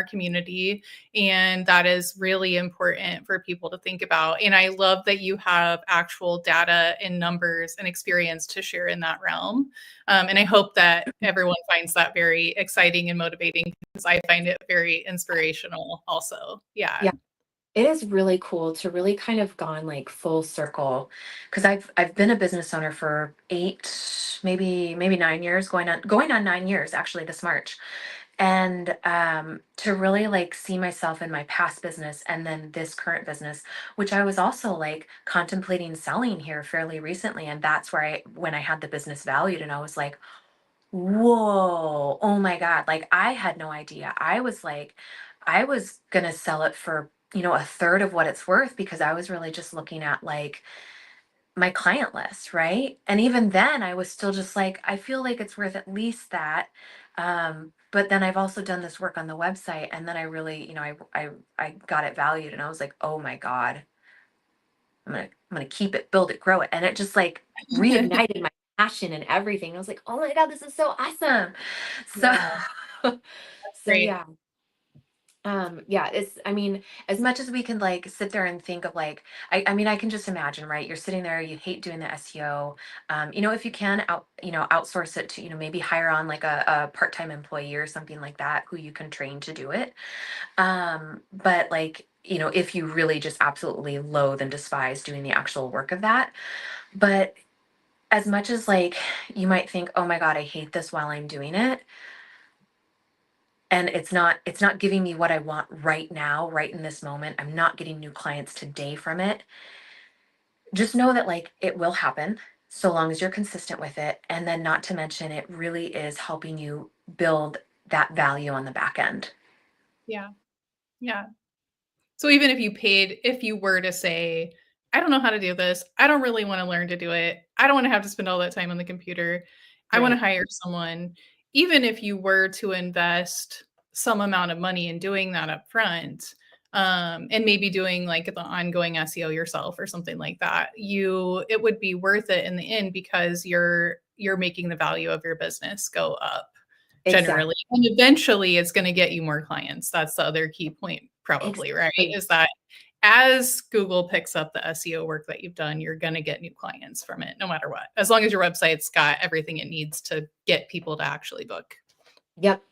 community, and that is really important for people to think about. And I love that you have actual data and numbers and experience to share in that realm. And I hope that everyone finds that very exciting and motivating because I find it very inspirational also. Yeah. Yeah. It is really cool to really kind of gone like full circle because I've been a business owner for 8, maybe 9 years, going on 9 years actually this March. And to really like see myself in my past business and then this current business, which I was also like contemplating selling here fairly recently. And that's where when I had the business valued and I was like, whoa, oh my God. Like I had no idea. I was like, I was gonna sell it for, a third of what it's worth because I was really just looking at like my client list, right? And even then I was still just like, I feel like it's worth at least that. But then I've also done this work on the website and then I really, I got it valued and I was like, oh my God, I'm gonna keep it, build it, grow it. And it just like reignited my passion and everything. I was like, oh my God, this is so awesome. So Yeah. so Great. yeah. Yeah, I mean, as much as we can like sit there and think of like, I mean, I can just imagine, right? You're sitting there, you hate doing the SEO. If you can outsource it to, maybe hire on like a part-time employee or something like that who you can train to do it. But like, if you really just absolutely loathe and despise doing the actual work of that. But as much as like you might think, oh my God, I hate this while I'm doing it, and it's not giving me what I want right now, right in this moment. I'm not getting new clients today from it. Just know that like it will happen so long as you're consistent with it. And then not to mention it really is helping you build that value on the back end. Yeah. Yeah. So even if you were to say, I don't know how to do this, I don't really want to learn to do it, I don't want to have to spend all that time on the computer. I want to Right. hire someone. Even if you were to invest some amount of money in doing that up front, and maybe doing like the ongoing SEO yourself or something like that, it would be worth it in the end because you're making the value of your business go up Exactly. generally. And eventually it's going to get you more clients. That's the other key point, probably, right? Exactly. Is that as Google picks up the SEO work that you've done, you're going to get new clients from it, no matter what, as long as your website's got everything it needs to get people to actually book. Yep.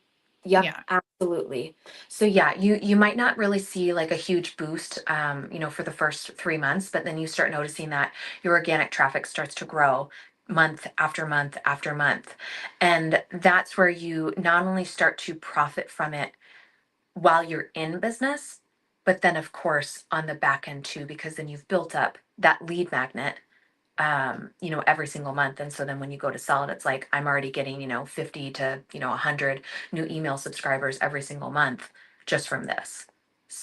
Yep, Yeah. absolutely. So yeah, you might not really see like a huge boost, for the first 3 months, but then you start noticing that your organic traffic starts to grow month after month after month. And that's where you not only start to profit from it while you're in business, but then of course on the back end too, because then you've built up that lead magnet every single month. And so then when you go to sell it, it's like I'm already getting, 50 to, 100 new email subscribers every single month just from this.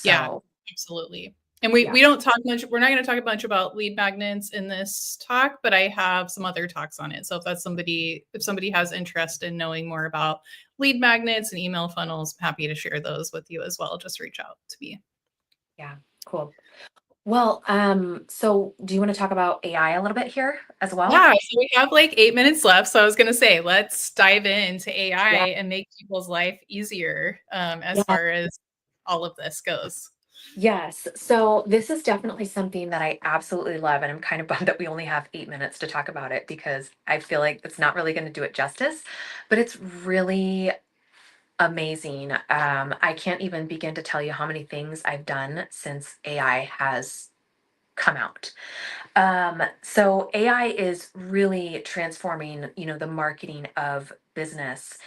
Yeah, So, absolutely. And we yeah. we don't talk much. We're not going to talk much about lead magnets in this talk, but I have some other talks on it. So if somebody has interest in knowing more about lead magnets and email funnels, I'm happy to share those with you as well. Just reach out to me. Yeah, cool. Well, so do you want to talk about AI a little bit here as well? Yeah, so we have like 8 minutes left. So I was going to say, let's dive into AI Yeah. and make people's life easier as Yeah. far as all of this goes. Yes. So this is definitely something that I absolutely love. And I'm kind of bummed that we only have 8 minutes to talk about it because I feel like it's not really going to do it justice, but it's really amazing. I can't even begin to tell you how many things I've done since AI has come out. So AI is really transforming, the marketing of business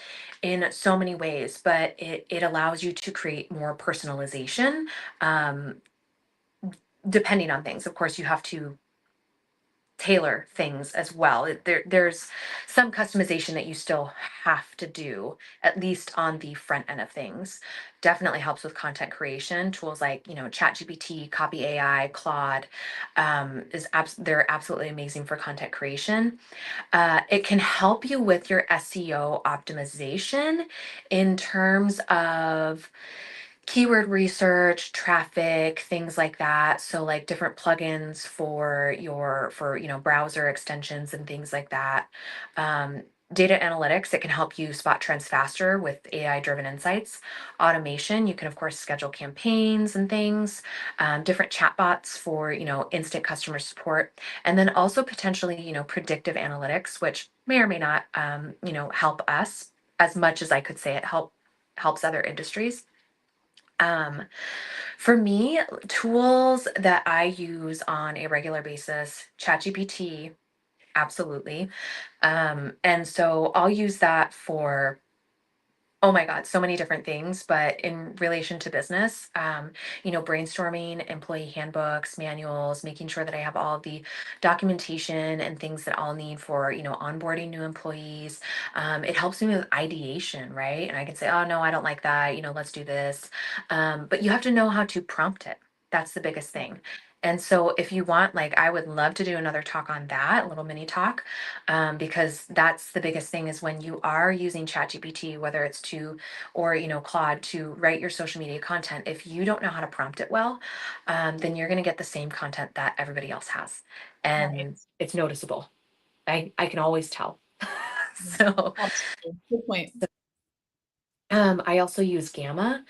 in so many ways, but it allows you to create more personalization, um, depending on things. Of course, you have to tailor things as well. There's some customization that you still have to do, at least on the front end of things. Definitely helps with content creation. Tools like, ChatGPT, Copy AI, Claude, they're absolutely amazing for content creation. It can help you with your SEO optimization in terms of keyword research, traffic, things like that. So like different plugins for browser extensions and things like that. Um, Data analytics, it can help you spot trends faster with AI driven insights. Automation, you can of course schedule campaigns and things. Different chatbots for instant customer support, and then also potentially predictive analytics, which may or may not help us as much as I could say it helps other industries. um, for me, tools that I use on a regular basis, ChatGPT, absolutely. And so I'll use that for, oh my God, so many different things, but in relation to business, brainstorming, employee handbooks, manuals, making sure that I have all the documentation and things that I'll need for, onboarding new employees. It helps me with ideation, right? And I can say, oh no, I don't like that, let's do this. But you have to know how to prompt it. That's the biggest thing. And so if you want, like, I would love to do another talk on that, a little mini talk, because that's the biggest thing is when you are using ChatGPT, whether it's to, or, Claude to write your social media content, if you don't know how to prompt it well, then you're going to get the same content that everybody else has. Right. And it's noticeable. I can always tell. So, Absolutely. Good point. I also use Gamma.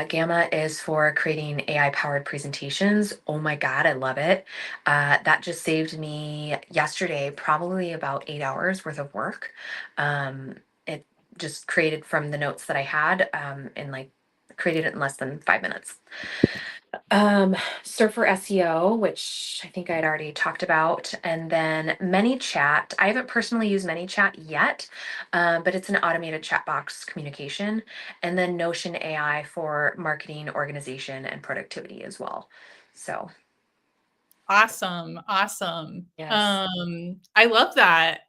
Gamma is for creating AI powered presentations. Oh my God, I love it. That just saved me yesterday probably about 8 hours worth of work. It just created from the notes that I had, and like created it in less than 5 minutes. Um, Surfer SEO, which I think I'd already talked about, and then ManyChat. I haven't personally used ManyChat yet, but it's an automated chat box communication, and then Notion AI for marketing, organization, and productivity as well. So, Awesome. Awesome. yes. I love that.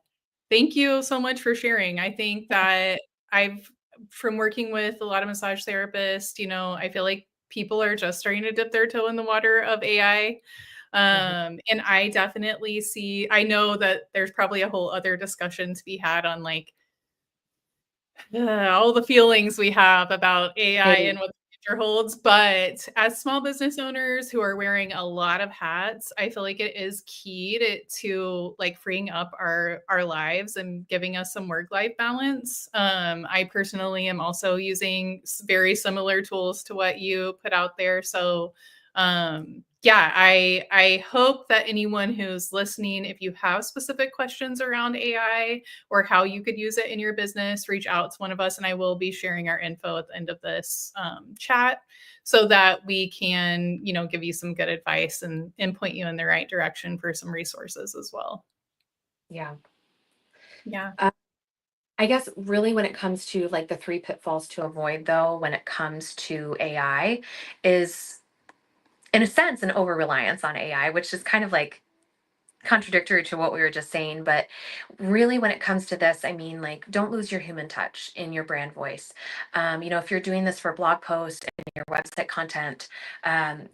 Thank you so much for sharing. I think that I've, from working with a lot of massage therapists, I feel like people are just starting to dip their toe in the water of AI. And I definitely I know that there's probably a whole other discussion to be had on like all the feelings we have about AI Right. and what the future holds. But as small business owners who are wearing a lot of hats, I feel like it is key to like freeing up our lives and giving us some work-life balance. I personally am also using very similar tools to what you put out there. So yeah, I hope that anyone who's listening, if you have specific questions around AI, or how you could use it in your business, reach out to one of us. And I will be sharing our info at the end of this chat so that we can, give you some good advice and point you in the right direction for some resources as well. Yeah. Yeah. I guess really when it comes to like the 3 pitfalls to avoid though, when it comes to AI is in a sense an over reliance on AI, which is kind of like contradictory to what we were just saying, but really when it comes to this, I mean, like, don't lose your human touch in your brand voice. If you're doing this for blog post and your website content,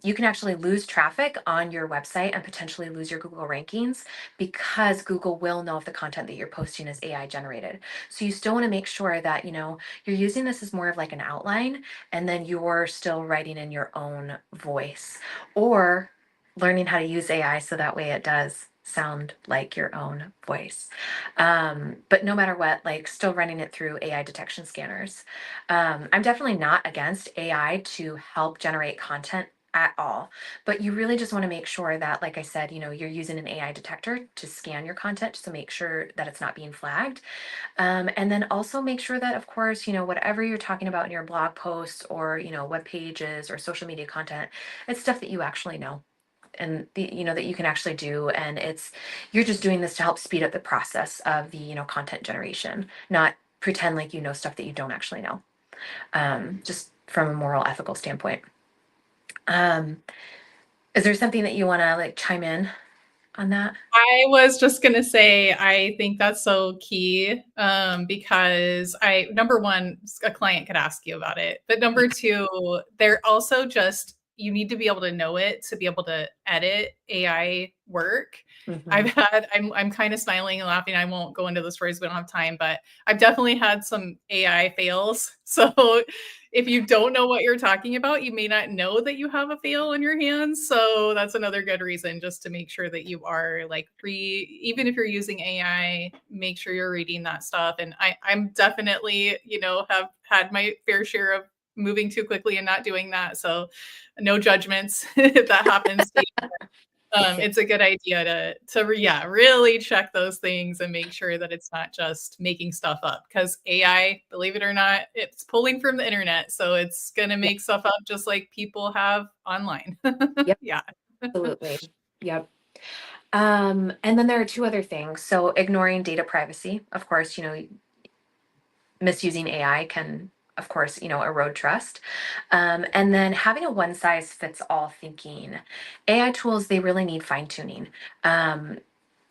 you can actually lose traffic on your website and potentially lose your Google rankings because Google will know if the content that you're posting is AI generated. So you still want to make sure that, you're using this as more of like an outline and then you're still writing in your own voice or learning how to use AI so that way it does sound like your own voice. But no matter what, like still running it through AI detection scanners. I'm definitely not against AI to help generate content at all, but you really just want to make sure that, like I said, you're using an AI detector to scan your content just to make sure that it's not being flagged. And then also make sure that, of course, whatever you're talking about in your blog posts or, web pages or social media content, it's stuff that you actually know and that you can actually do, and you're just doing this to help speed up the process of the content generation, not pretend like you know stuff that you don't actually know, just from a moral ethical standpoint. um is there something that you want to like chime in on that? I was just gonna say, I think that's so key because number one, a client could ask you about it, but number two, they're also just you need to be able to know it to be able to edit AI work. Hmm. I'm kind of smiling and laughing. I won't go into the stories. We don't have time, but I've definitely had some AI fails. So if you don't know what you're talking about, you may not know that you have a fail in your hands. So that's another good reason just to make sure that you are like even if you're using AI, make sure you're reading that stuff. And I'm definitely, have had my fair share of moving too quickly and not doing that. So no judgments if that happens to you. It's a good idea to really check those things and make sure that it's not just making stuff up, because AI, believe it or not, it's pulling from the internet. So it's going to Yeah. make stuff up just like people have online. Yep. Yeah. Absolutely. Yep. And then there are 2 other things. So ignoring data privacy, of course, misusing AI can, of course, erode trust. And then having a one size fits all thinking. AI tools, they really need fine tuning.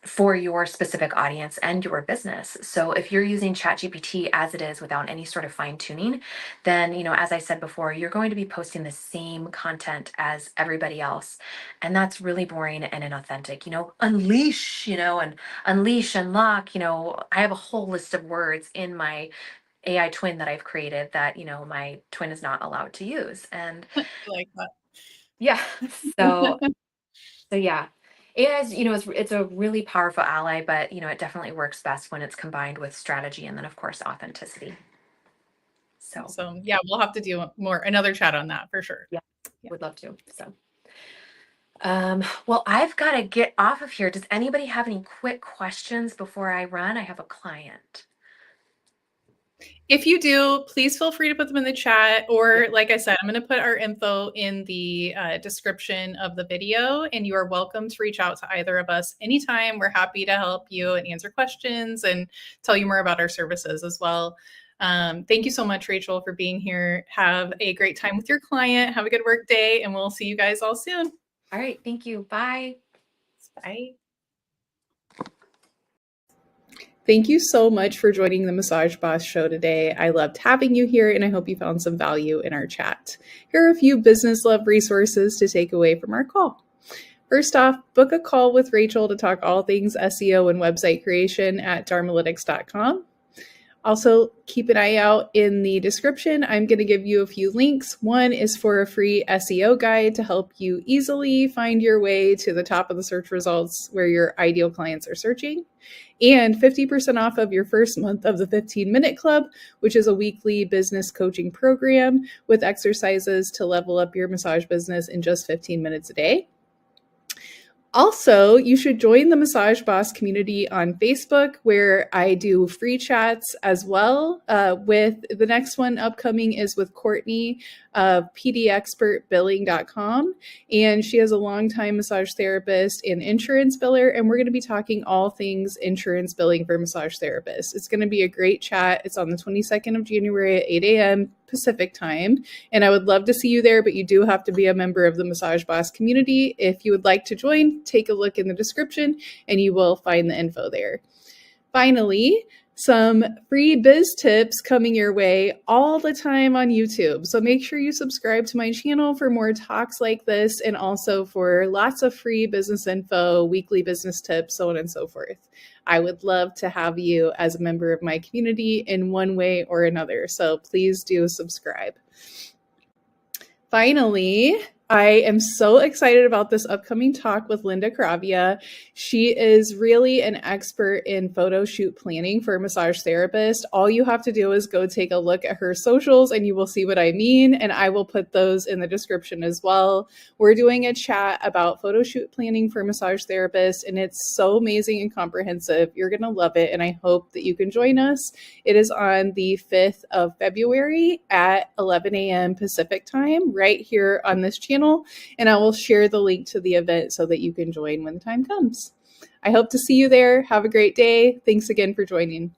For your specific audience and your business. So if you're using ChatGPT as it is without any sort of fine tuning, then, as I said before, you're going to be posting the same content as everybody else. And that's really boring and inauthentic. Unleash, and unleash, unlock, I have a whole list of words in my AI twin that I've created that, my twin is not allowed to use. And I like yeah, so that. yeah, AI is, it's a really powerful ally, but it definitely works best when it's combined with strategy and then of course authenticity. So So yeah, we'll have to do another chat on that for sure. yeah, Yeah. would love to. So well, I've got to get off of here. Does anybody have any quick questions before I run? I have a client. If you do, please feel free to put them in the chat. Yeah. Or, like I said, I'm going to put our info in the description of the video, and you are welcome to reach out to either of us anytime. We're happy to help you and answer questions and tell you more about our services as well. Thank you so much, Rachel, for being here. Have a great time with your client. Have a good work day, and we'll see you guys all soon. All right. Thank you. Bye. Bye. Thank you so much for joining the Massage Boss Show today. I loved having you here, and I hope you found some value in our chat. Here are a few business love resources to take away from our call. First off, book a call with Rachel to talk all things SEO and website creation at dharmalytics.com. Also, keep an eye out in the description. I'm going to give you a few links. One is for a free SEO guide to help you easily find your way to the top of the search results where your ideal clients are searching, and 50% off of your first month of the 15-Minute Club, which is a weekly business coaching program with exercises to level up your massage business in just 15 minutes a day. Also, you should join the Massage Boss community on Facebook, where I do free chats as well. With the next one upcoming is with Courtney of pdexpertbilling.com, and she is a longtime massage therapist and insurance biller, and we're going to be talking all things insurance billing for massage therapists. It's going to be a great chat. It's on the 22nd of January at 8 a.m. Pacific time, and I would love to see you there, but you do have to be a member of the Massage Boss community. If you would like to join, take a look in the description and you will find the info there. Finally, some free biz tips coming your way all the time on YouTube. So make sure you subscribe to my channel for more talks like this, and also for lots of free business info, weekly business tips, so on and so forth. I would love to have you as a member of my community in one way or another. So please do subscribe. Finally, I am so excited about this upcoming talk with Linda Caravia. She is really an expert in photo shoot planning for a massage therapist. All you have to do is go take a look at her socials and you will see what I mean, and I will put those in the description as well. We're doing a chat about photo shoot planning for massage therapists, and it's so amazing and comprehensive. You're going to love it, and I hope that you can join us. It is on the 5th of February at 11 a.m. Pacific time, right here on this channel. And I will share the link to the event so that you can join when the time comes. I hope to see you there. Have a great day. Thanks again for joining.